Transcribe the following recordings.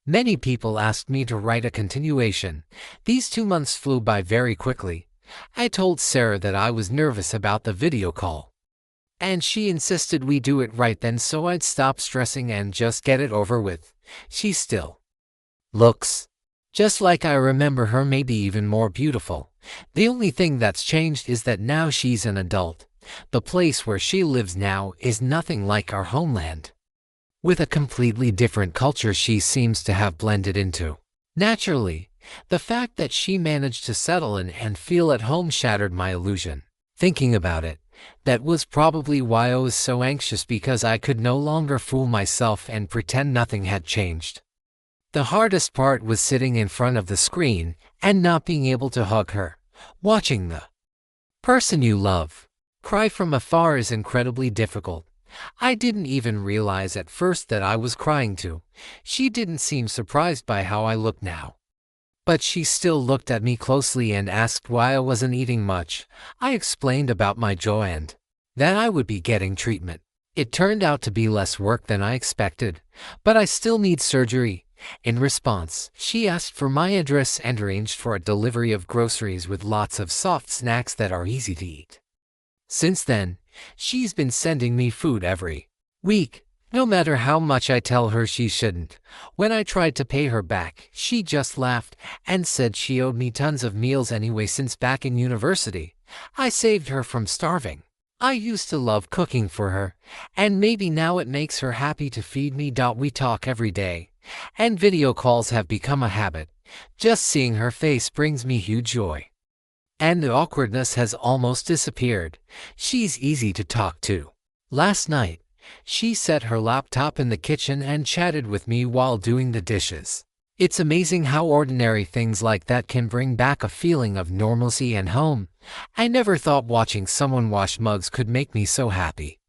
Many people asked me to write a continuation. These 2 months flew by very quickly. I told Sarah that I was nervous about the video call, and she insisted we do it right then so I'd stop stressing and just get it over with. She still looks just like I remember her, maybe even more beautiful. The only thing that's changed is that now she's an adult. The place where she lives now is nothing like our homeland. With a completely different culture she seems to have blended into. Naturally, the fact that she managed to settle in and feel at home shattered my illusion. Thinking about it, that was probably why I was so anxious, because I could no longer fool myself and pretend nothing had changed. The hardest part was sitting in front of the screen and not being able to hug her. Watching the person you love cry from afar is incredibly difficult. I didn't even realize at first that I was crying too. She didn't seem surprised by how I looked now, but she still looked at me closely and asked why I wasn't eating much. I explained about my jaw and that I would be getting treatment. It turned out to be less work than I expected, but I still need surgery. In response, she asked for my address and arranged for a delivery of groceries with lots of soft snacks that are easy to eat. Since then, she's been sending me food every week, no matter how much I tell her she shouldn't. When I tried to pay her back, she just laughed and said she owed me tons of meals anyway since back in university. I saved her from starving. I used to love cooking for her, and maybe now it makes her happy to feed me. We talk every day, and video calls have become a habit. Just seeing her face brings me huge joy, and the awkwardness has almost disappeared. She's easy to talk to. Last night, she set her laptop in the kitchen and chatted with me while doing the dishes. It's amazing how ordinary things like that can bring back a feeling of normalcy and home. I never thought watching someone wash mugs could make me so happy.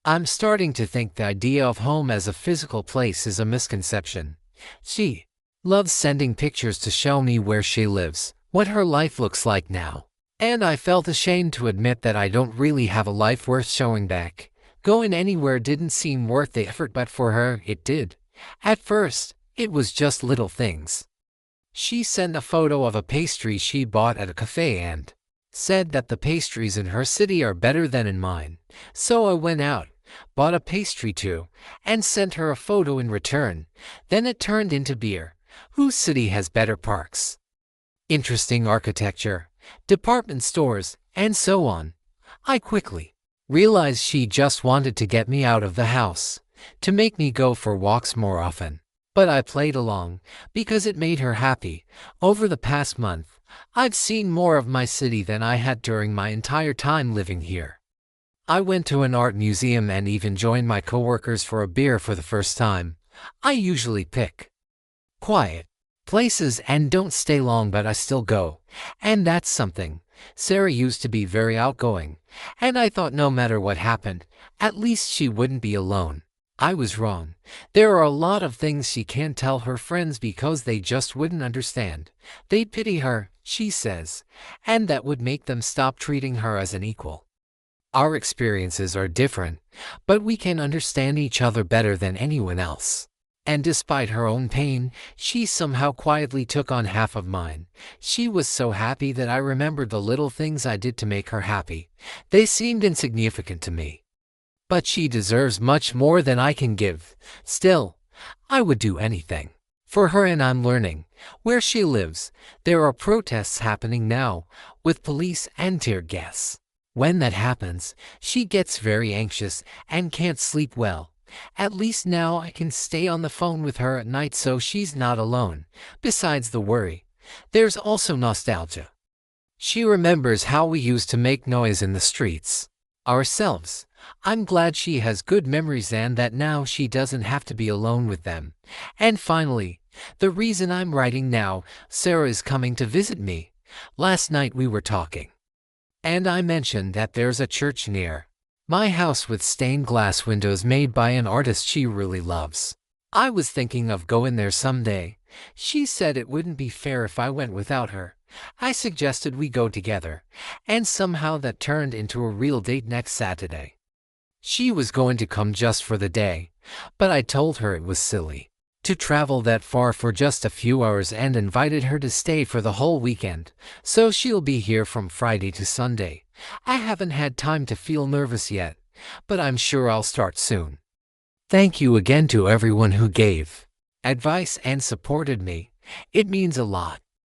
I'm starting to think the idea of home as a physical place is a misconception. She loves sending pictures to show me where she lives, what her life looks like now. And I felt ashamed to admit that I don't really have a life worth showing back. Going anywhere didn't seem worth the effort, but for her, it did. At first, it was just little things. She sent a photo of a pastry she bought at a cafe and said that the pastries in her city are better than in mine. So I went out, bought a pastry too, and sent her a photo in return. Then it turned into beer. Whose city has better parks, interesting architecture, department stores, and so on? I quickly realized she just wanted to get me out of the house, to make me go for walks more often. But I played along, because it made her happy. Over the past month, I've seen more of my city than I had during my entire time living here. I went to an art museum and even joined my coworkers for a beer for the first time. I usually pick quiet places and don't stay long, but I still go. And that's something. Sarah used to be very outgoing, and I thought no matter what happened, at least she wouldn't be alone. I was wrong. There are a lot of things she can't tell her friends because they just wouldn't understand. They'd pity her, she says, and that would make them stop treating her as an equal. Our experiences are different, but we can understand each other better than anyone else. And despite her own pain, she somehow quietly took on half of mine. She was so happy that I remembered the little things I did to make her happy. They seemed insignificant to me, but she deserves much more than I can give. Still, I would do anything for her, and I'm learning. Where she lives, there are protests happening now, with police and tear gas. When that happens, she gets very anxious and can't sleep well. At least now I can stay on the phone with her at night so she's not alone. Besides the worry, there's also nostalgia. She remembers how we used to make noise in the streets ourselves. I'm glad she has good memories and that now she doesn't have to be alone with them. And finally, the reason I'm writing now, Sarah is coming to visit me. Last night we were talking, and I mentioned that there's a church near my house with stained glass windows made by an artist she really loves. I was thinking of going there someday. She said it wouldn't be fair if I went without her. I suggested we go together, and somehow that turned into a real date next Saturday. She was going to come just for the day, but I told her it was silly. to travel that far for just a few hours and invited her to stay for the whole weekend, so she'll be here from Friday to Sunday. I haven't had time to feel nervous yet, but I'm sure I'll start soon. Thank you again to everyone who gave advice and supported me. It means a lot.